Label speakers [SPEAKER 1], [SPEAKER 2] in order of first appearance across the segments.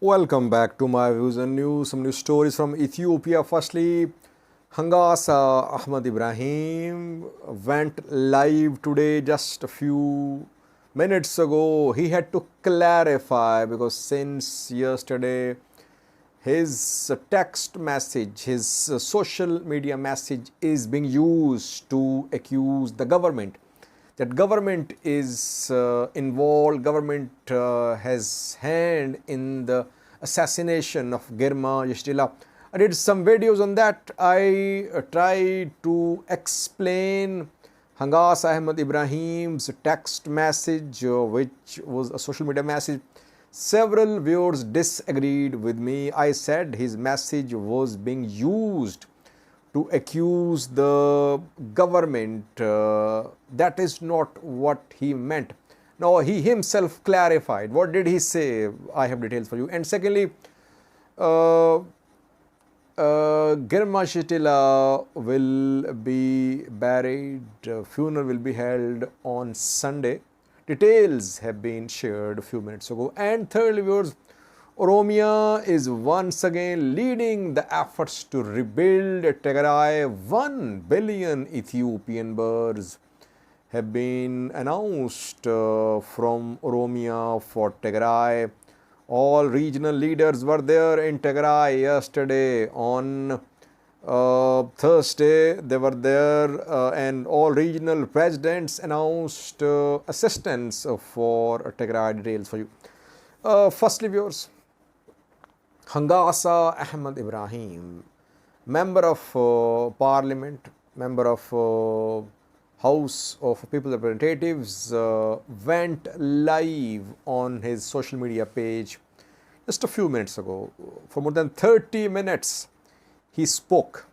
[SPEAKER 1] Welcome back to my views and news. Some new stories from Ethiopia. Firstly, Hangaasa Ibrahim went live today just a few minutes ago. He had to clarify because since yesterday his text message, his social media message is being used to accuse the government. That government is involved, government has hand in the assassination of Girma Yeshitila. I did some videos on that. I tried to explain Hangaasa Ibrahim's text message, which was a social media message. Several viewers disagreed with me. I said his message was being used to accuse the government. That is not what he meant. Now, he himself clarified. What did he say? I have details for you. And secondly, Girma Yeshitila will be buried, funeral will be held on Sunday. Details have been shared a few minutes ago. And thirdly, viewers, Oromia is once again leading the efforts to rebuild Tigray. 1 billion Ethiopian birds have been announced from Oromia for Tigray. All regional leaders were there in Tigray yesterday. On Thursday, they were there and all regional presidents announced assistance for Tigray. Details for you. Firstly, viewers, Hangaasa Ibrahim, member of parliament, member of House of People's Representatives, went live on his social media page just a few minutes ago. For more than 30 minutes, he spoke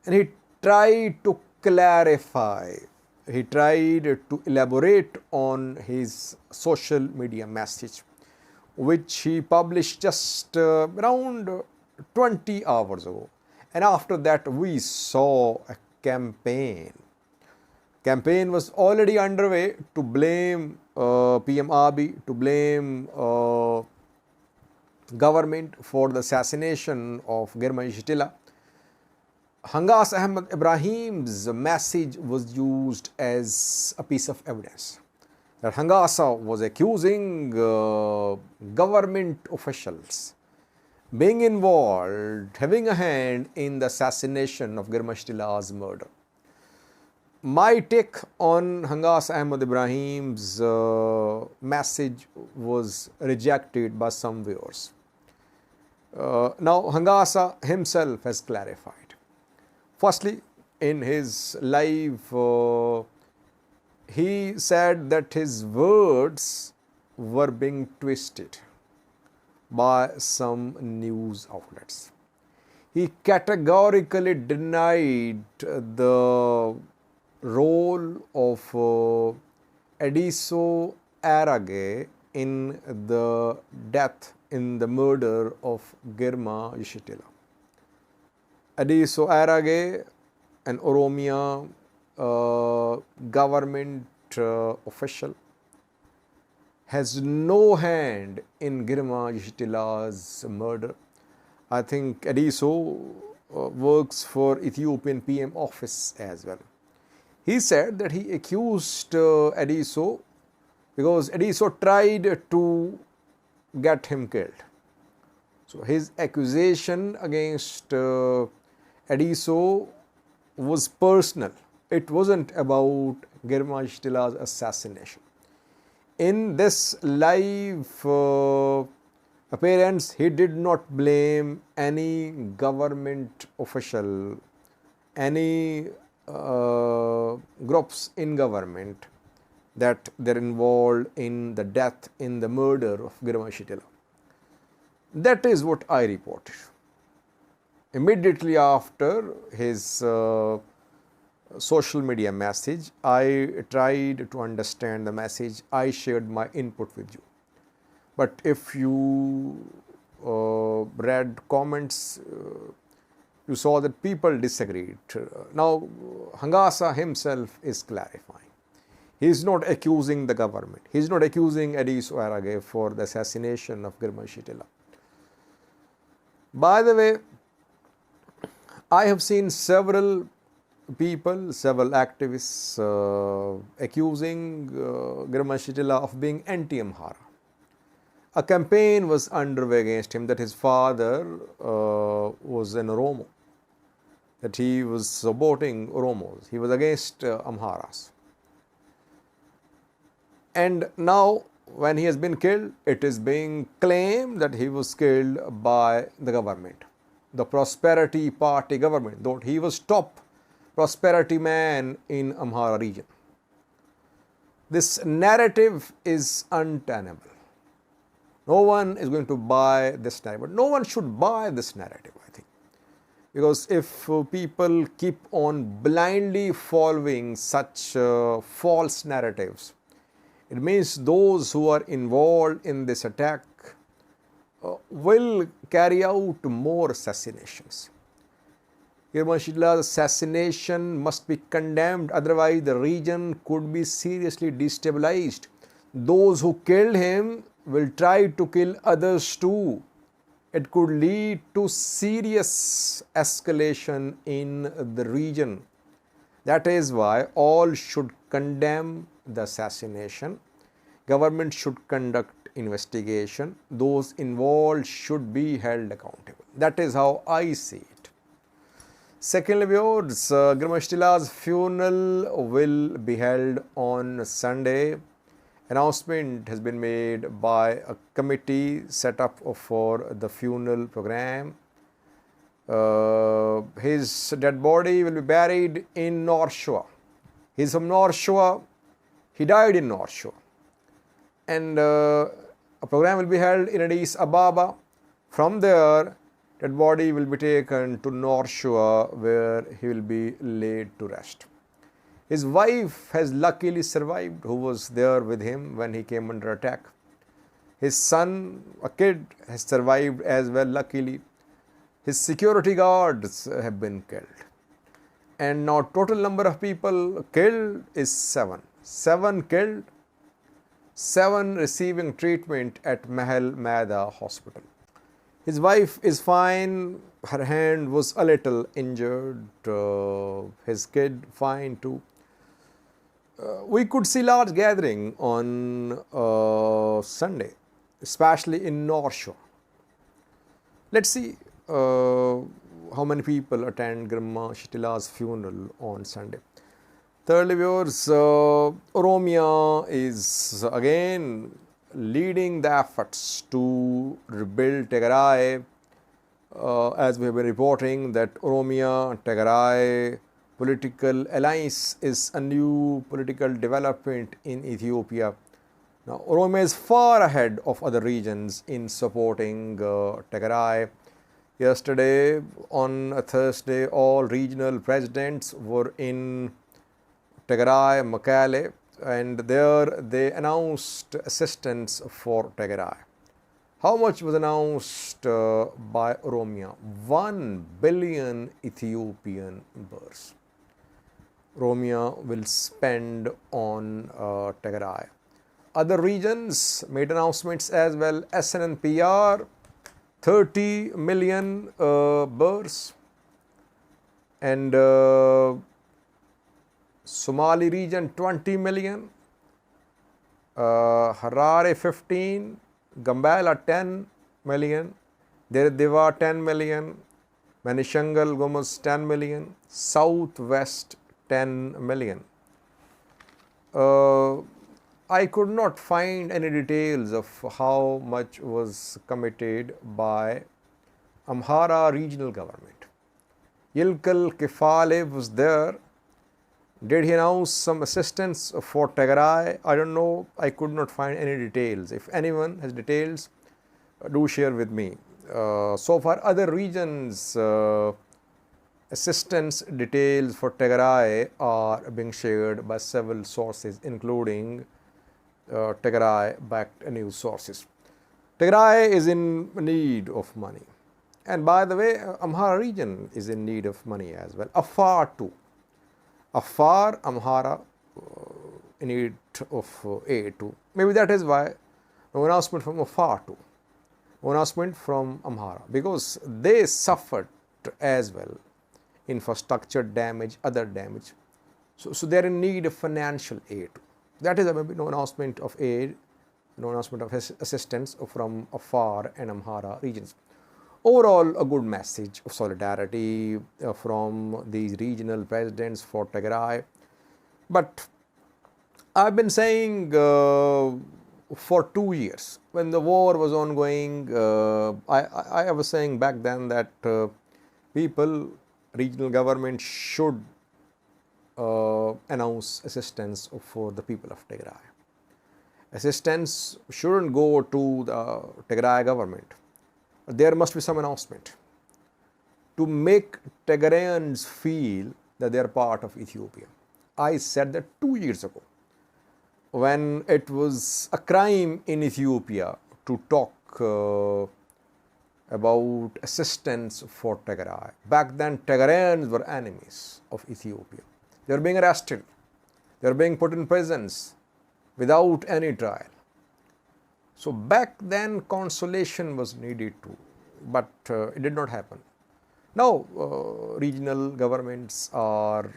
[SPEAKER 1] and he tried to clarify, he tried to elaborate on his social media message, which he published just around 20 hours ago. And after that, we saw a campaign. Campaign was already underway to blame PM Abiy, to blame government for the assassination of Girma Yeshitila. Hangaasa Ibrahim's message was used as a piece of evidence that Hangaasa was accusing government officials being involved, having a hand in the assassination of Girma Yeshitila's murder. My take on Hangaasa Ibrahim's message was rejected by some viewers. Now, Hangaasa himself has clarified. Firstly, in his live he said that his words were being twisted by some news outlets. He categorically denied the role of Ediso Arage in the death, in the murder of Girma Yeshitila. Ediso Arage, an Oromia government official, has no hand in Girma Yeshitila's murder. I think Ediso works for Ethiopian PM office as well. He said that he accused Ediso because Ediso tried to get him killed. So his accusation against Ediso was personal. It wasn't about Girma Yeshitila's assassination. In this live appearance, he did not blame any government official, any groups in government that they're involved in the death, in the murder of Girma Yeshitila. That is what I reported. Immediately after his social media message, I tried to understand the message. I shared my input with you. But if you read comments, you saw that people disagreed. Now, Hangaasa himself is clarifying. He is not accusing the government. He is not accusing Ediso Arage for the assassination of Girma Yeshitila. By the way, I have seen several people, several activists accusing Girma Yeshitila of being anti-Amhara. A campaign was underway against him that his father was an Oromo, that he was supporting Oromos, he was against Amharas. And now, when he has been killed, it is being claimed that he was killed by the government, the Prosperity Party government, though he was top prosperity man in Amhara region. This narrative is untenable. No one is going to buy this narrative. No one should buy this narrative, I think. Because if people keep on blindly following such false narratives, it means those who are involved in this attack will carry out more assassinations. Girma Yeshitila's assassination must be condemned, otherwise the region could be seriously destabilized. Those who killed him will try to kill others too. It could lead to serious escalation in the region. That is why all should condemn the assassination. Government should conduct investigation. Those involved should be held accountable. That is how I see it. Secondly, viewers, Girma Yeshitila's funeral will be held on Sunday. Announcement has been made by a committee set up for the funeral program. His dead body will be buried in North Shore. He is from North Shore. He died in North Shore. And a program will be held in Addis Ababa. From there, dead body will be taken to North Shore, where he will be laid to rest. His wife has luckily survived, who was there with him when he came under attack. His son, a kid, has survived as well, luckily. His security guards have been killed. And now total number of people killed is 7. 7 killed, 7 receiving treatment at Mahal Maida Hospital. His wife is fine. Her hand was a little injured. His kid fine too. We could see large gathering on Sunday, especially in North Shore. Let's see how many people attend Girma Yeshitila's funeral on Sunday. Thirdly, viewers, Oromia is again leading the efforts to rebuild Tigray. As we have been reporting that Oromia, Tigray political alliance is a new political development in Ethiopia. Now, Oromia is far ahead of other regions in supporting Tigray. Yesterday, on a Thursday, all regional presidents were in Tigray, Mekelle, and there they announced assistance for Tigray. How much was announced by Oromia? 1 billion Ethiopian birrs. Oromia will spend on Tigray. Other regions made announcements as well. SNNPR, 30 million birrs, and Somali region 20 million, Harare 15, Gambela 10 million, Deva 10 million, Manishangal Gomas 10 million, Southwest 10 million. I could not find any details of how much was committed by Amhara regional government. Yilkal Kefalev was there. Did he announce some assistance for Tigray? I don't know. I could not find any details. If anyone has details, do share with me. So far, other regions' assistance details for Tigray are being shared by several sources, including Tigray-backed news sources. Tigray is in need of money. And by the way, Amhara region is in need of money as well. Afar too. Afar, Amhara in need of aid too. Maybe that is why no announcement from Afar too. announcement from Amhara, because they suffered as well, infrastructure damage, other damage. So they are in need of financial aid. That is a announcement of aid, announcement of assistance from Afar and Amhara regions. Overall, a good message of solidarity from these regional presidents for Tigray. But I've been saying for 2 years, when the war was ongoing, I was saying back then that people, regional government should announce assistance for the people of Tigray. Assistance shouldn't go to the Tigray government. There must be some announcement to make Tigrayans feel that they are part of Ethiopia. I said that 2 years ago, when it was a crime in Ethiopia to talk about assistance for Tigray. Back then, Tigrayans were enemies of Ethiopia. They were being arrested. They were being put in prisons without any trial. So back then, consolation was needed too, but it did not happen. Now, regional governments are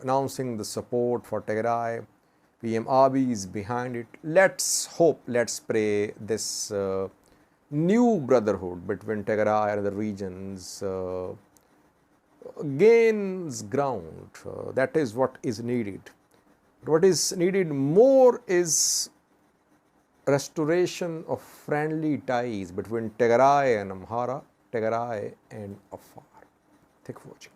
[SPEAKER 1] announcing the support for Tigray. PM Abiy is behind it. Let's hope, let's pray this new brotherhood between Tigray and other regions gains ground. That is what is needed. What is needed more is restoration of friendly ties between Tigray and Amhara, Tigray and Afar. Thank you for watching.